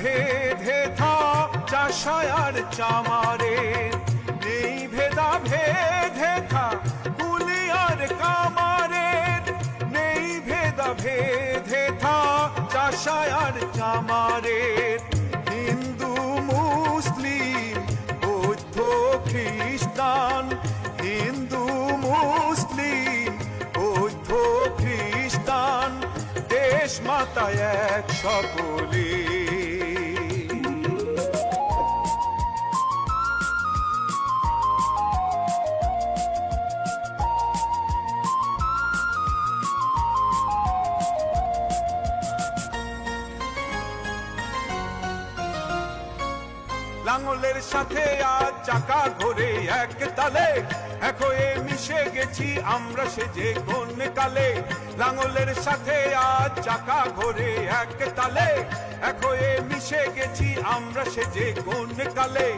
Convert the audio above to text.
ভেদে থা চাষায়ার চামারে, নেই ভেদা ভেদে থা কুলিয়ার কামারে, নেই ভেদা ভেদে থা চাষায়ার চামারে। হিন্দু মুসলিম বৌদ্ধ খ্রিস্টান, হিন্দু মুসলিম বৌদ্ধ খ্রিস্টান, দেশ মাতা এক সকলে। লাঙলের সাথে আজ চাকা ঘোরে এক তালে, এক হয়ে মিশে গেছি আমরা সেজে কোন কালে। লাঙলের সাথে আজ চাকা ঘোরে এক তালে, এক হয়ে মিশে গেছি আমরা সেজে কোন কালে।